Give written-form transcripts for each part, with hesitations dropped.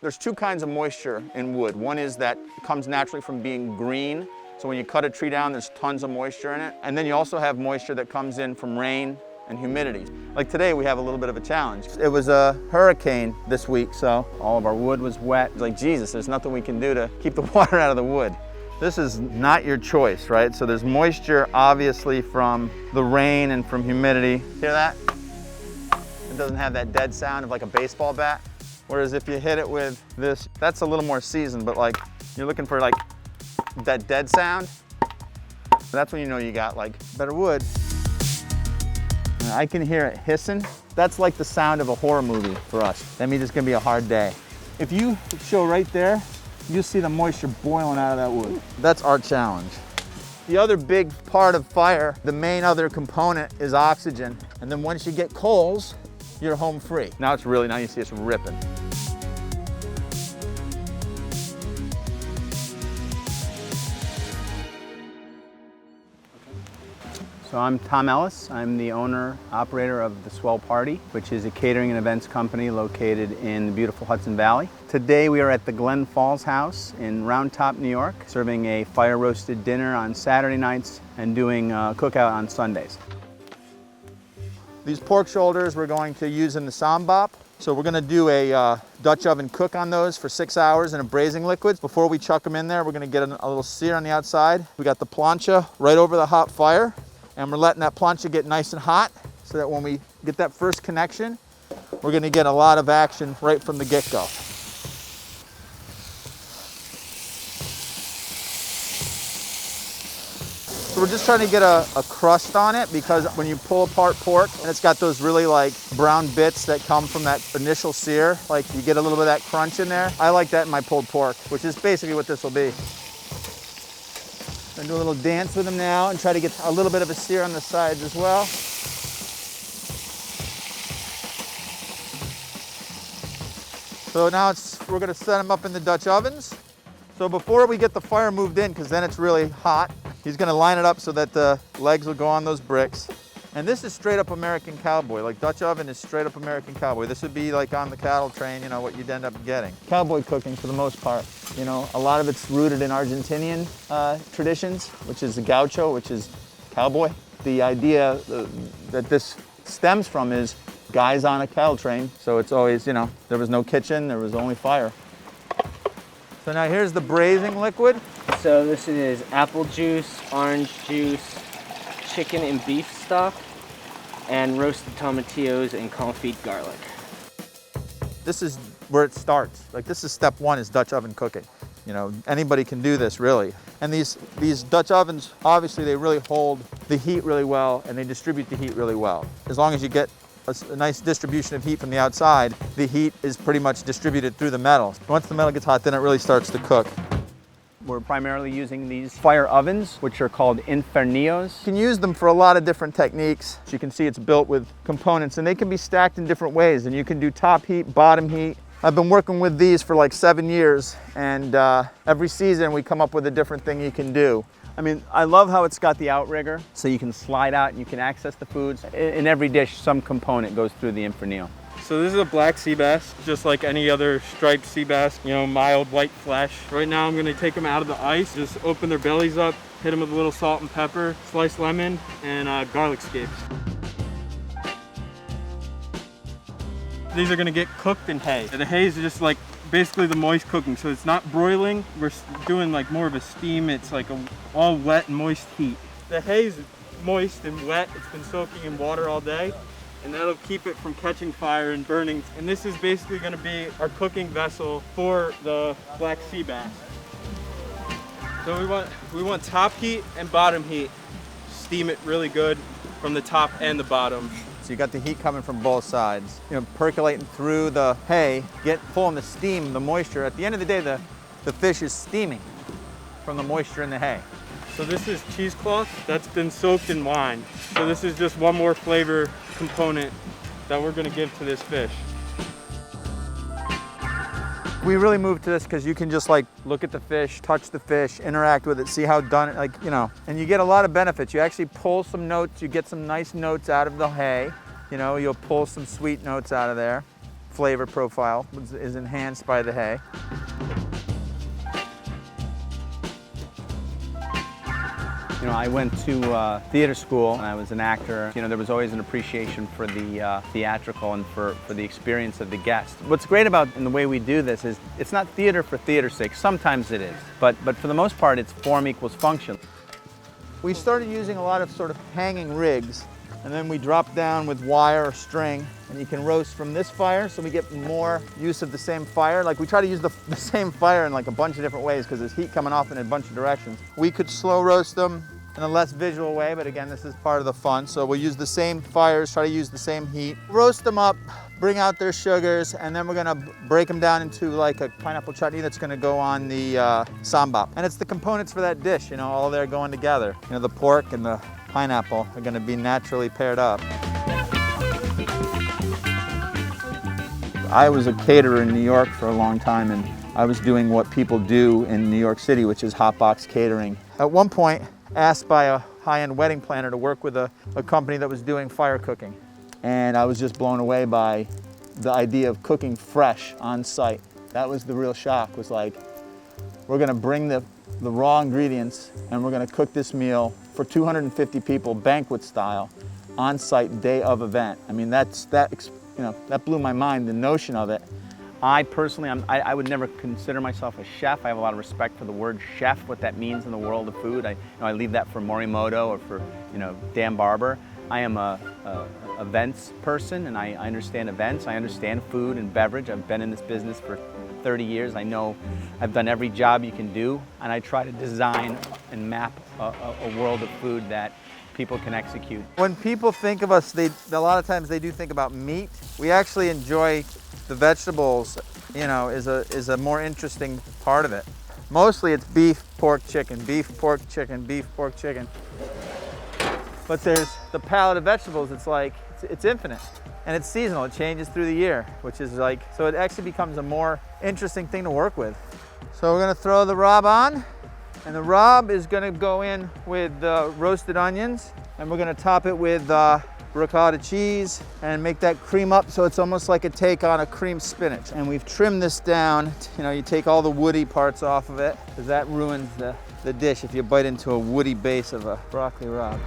There's two kinds of moisture in wood. One is that comes naturally from being green. So when you cut a tree down, there's tons of moisture in it. And then you also have moisture that comes in from rain and humidity. Like today, we have a little bit of a challenge. It was a hurricane this week, so all of our wood was wet. It's like, Jesus, there's nothing we can do to keep the water out of the wood. This is not your choice, right? So there's moisture, obviously, from the rain and from humidity. Hear that? It doesn't have that dead sound of like a baseball bat. Whereas if you hit it with this, that's a little more seasoned, but like, you're looking for like that dead sound. That's when you know you got like better wood. And I can hear it hissing. That's like the sound of a horror movie for us. That means it's gonna be a hard day. If you show right there, you'll see the moisture boiling out of that wood. That's our challenge. The other big part of fire, the main other component is oxygen. And then once you get coals, you're home free. Now it's really, now you see it's ripping. So I'm Tom Ellis. I'm the owner, operator of the Swell Party, which is a catering and events company located in the beautiful Hudson Valley. Today we are at the Glen Falls House in Round Top, New York, serving a fire roasted dinner on Saturday nights and doing a cookout on Sundays. These pork shoulders we're going to use in the sambop. So we're gonna do a Dutch oven cook on those for 6 hours in a braising liquid. Before we chuck them in there, we're gonna get a little sear on the outside. We got the plancha right over the hot fire, and we're letting that plancha get nice and hot so that when we get that first connection, we're gonna get a lot of action right from the get-go. So we're just trying to get a crust on it, because when you pull apart pork and it's got those really like brown bits that come from that initial sear, like you get a little bit of that crunch in there. I like that in my pulled pork, which is basically what this will be. I'm gonna do a little dance with them now and try to get a little bit of a sear on the sides as well. So now we're gonna set them up in the Dutch ovens. So before we get the fire moved in, because then it's really hot, he's gonna line it up so that the legs will go on those bricks. And this is straight up American cowboy. Like Dutch oven is straight up American cowboy. This would be like on the cattle train, you know, what you'd end up getting. Cowboy cooking for the most part. You know, a lot of it's rooted in Argentinian traditions, which is the gaucho, which is cowboy. The idea that this stems from is guys on a cattle train. So it's always, you know, there was no kitchen, there was only fire. So now here's the braising liquid. So this is apple juice, orange juice, chicken and beef stock, and roasted tomatillos and confit garlic. This is where it starts. Like this is step one, is Dutch oven cooking. You know, anybody can do this really. And these Dutch ovens, obviously they really hold the heat really well and they distribute the heat really well. As long as you get a nice distribution of heat from the outside, the heat is pretty much distributed through the metal. Once the metal gets hot, then it really starts to cook. We're primarily using these fire ovens, which are called Infernios. You can use them for a lot of different techniques. As you can see, it's built with components and they can be stacked in different ways, and you can do top heat, bottom heat. I've been working with these for like 7 years, and every season we come up with a different thing you can do. I mean, I love how it's got the outrigger, so you can slide out and you can access the foods. In every dish, some component goes through the Infernio. So this is a black sea bass, just like any other striped sea bass, you know, mild white flesh. Right now I'm gonna take them out of the ice, just open their bellies up, hit them with a little salt and pepper, sliced lemon, and garlic scapes. These are gonna get cooked in hay. The hay is just like basically the moist cooking, so it's not broiling. We're doing like more of a steam. It's like all wet and moist heat. The hay is moist and wet. It's been soaking in water all day, and that'll keep it from catching fire and burning. And this is basically going to be our cooking vessel for the black sea bass. So we want top heat and bottom heat. Steam it really good from the top and the bottom. So you got the heat coming from both sides, you know, percolating through the hay, pulling the steam, the moisture. At the end of the day, the fish is steaming from the moisture in the hay. So this is cheesecloth that's been soaked in wine. So this is just one more flavor component that we're gonna give to this fish. We really moved to this because you can just like look at the fish, touch the fish, interact with it, see how done it, like, you know, and you get a lot of benefits. You actually pull some notes, you get some nice notes out of the hay. You know, you'll pull some sweet notes out of there. flavor profile is enhanced by the hay. You know, I went to theater school and I was an actor. You know, there was always an appreciation for the theatrical and for the experience of the guest. What's great about in the way we do this is it's not theater for theater's sake. Sometimes it is, but for the most part, it's form equals function. We started using a lot of sort of hanging rigs, and then we drop down with wire or string, and you can roast from this fire, so we get more use of the same fire. Like we try to use the same fire in like a bunch of different ways because there's heat coming off in a bunch of directions. We could slow roast them in a less visual way, but again, this is part of the fun. So we'll use the same fires, try to use the same heat. Roast them up, bring out their sugars, and then we're gonna break them down into like a pineapple chutney that's gonna go on the sambap. And it's the components for that dish, you know, all there going together. You know, the pork and the pineapple are gonna be naturally paired up. I was a caterer in New York for a long time, and I was doing what people do in New York City, which is hot box catering. At one point, asked by a high-end wedding planner to work with a company that was doing fire cooking. And I was just blown away by the idea of cooking fresh on site. That was the real shock, was like, we're gonna bring the raw ingredients and we're gonna cook this meal for 250 people, banquet style, on site, day of event. I mean, that blew my mind, the notion of it. I personally, I would never consider myself a chef. I have a lot of respect for the word chef, what that means in the world of food. I leave that for Morimoto or for Dan Barber. I am a events person, and I understand events. I understand food and beverage. I've been in this business for 30 years. I know I've done every job you can do, and I try to design and map a world of food that people can execute. When people think of us, a lot of times they do think about meat. We actually enjoy the vegetables, is a more interesting part of it. Mostly it's beef, pork, chicken, beef, pork, chicken, beef, pork, chicken. But there's the palette of vegetables, it's infinite. And it's seasonal, it changes through the year, which is so it actually becomes a more interesting thing to work with. So we're gonna throw the Rob on, and the Rob is gonna go in with roasted onions, and we're gonna top it with ricotta cheese and make that cream up so it's almost like a take on a cream spinach. And we've trimmed this down, you take all the woody parts off of it, because that ruins the dish if you bite into a woody base of a broccoli Rob.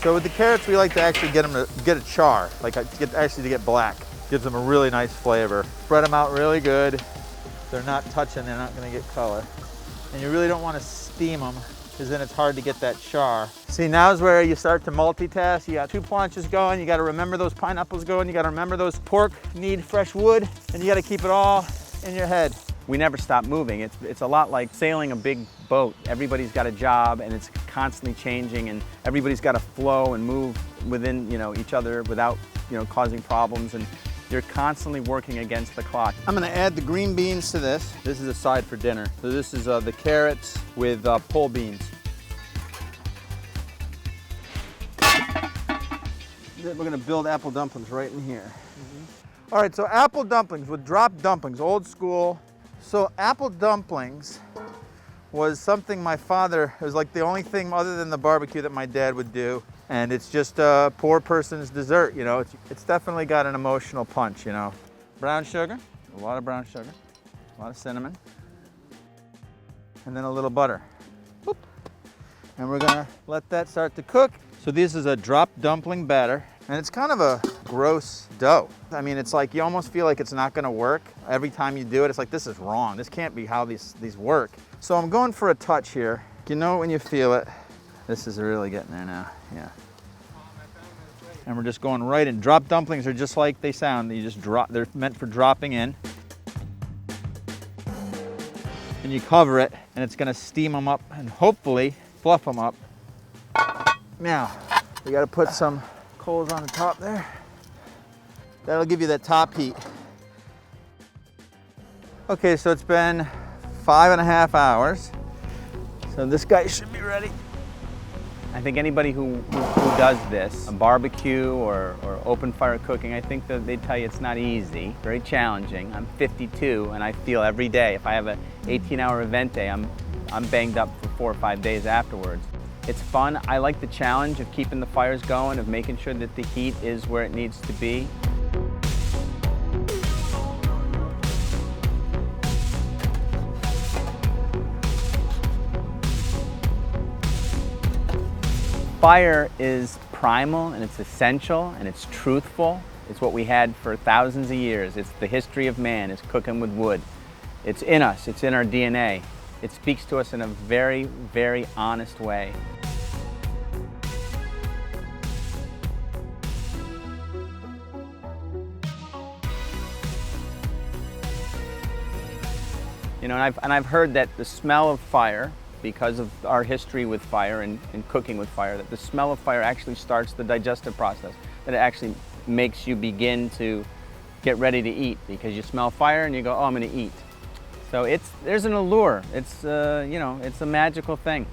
So with the carrots, we like to actually get them to get a char, to get black. Gives them a really nice flavor. Spread them out really good. If they're not touching, they're not gonna get color. And you really don't wanna steam them, because then it's hard to get that char. See, now's where you start to multitask. You got 2 planches going, you gotta remember those pineapples going, you gotta remember those pork need fresh wood, and you gotta keep it all in your head. We never stop moving. It's a lot like sailing a big boat. Everybody's got a job, and it's constantly changing, and everybody's got to flow and move within each other without causing problems, and you're constantly working against the clock. I'm gonna add the green beans to this. This is a side for dinner. So this is the carrots with pole beans. Then we're gonna build apple dumplings right in here. All right, so apple dumplings with drop dumplings, old school. So apple dumplings was something my father, it was like the only thing other than the barbecue that my dad would do. And it's just a poor person's dessert, It's definitely got an emotional punch, Brown sugar, a lot of brown sugar, a lot of cinnamon, and then a little butter. Boop. And we're gonna let that start to cook. So this is a drop dumpling batter, and it's kind of a gross dough. I mean, it's like you almost feel like it's not gonna work. Every time you do it, it's like, this is wrong. This can't be how these work. So I'm going for a touch here. You know it when you feel it. This is really getting there now, yeah. And we're just going right in. Drop dumplings are just like they sound. You just drop, they're meant for dropping in. And you cover it, and it's gonna steam them up and hopefully fluff them up. Now, we gotta put some coals on the top there. That'll give you that top heat. Okay, so it's been 5.5 hours. So this guy should be ready. I think anybody who does this, a barbecue or open fire cooking, I think that they tell you it's not easy, very challenging. I'm 52 and I feel every day, if I have an 18-hour event day, I'm banged up for 4 or 5 days afterwards. It's fun. I like the challenge of keeping the fires going, of making sure that the heat is where it needs to be. Fire is primal and it's essential and it's truthful. It's what we had for thousands of years. It's the history of man, it's cooking with wood. It's in us, it's in our DNA. It speaks to us in a very, very honest way. You know, and I've heard that the smell of fire, because of our history with fire and cooking with fire, that the smell of fire actually starts the digestive process, that it actually makes you begin to get ready to eat because you smell fire and you go, oh, I'm gonna eat. So there's an allure. It's, you know, it's a magical thing.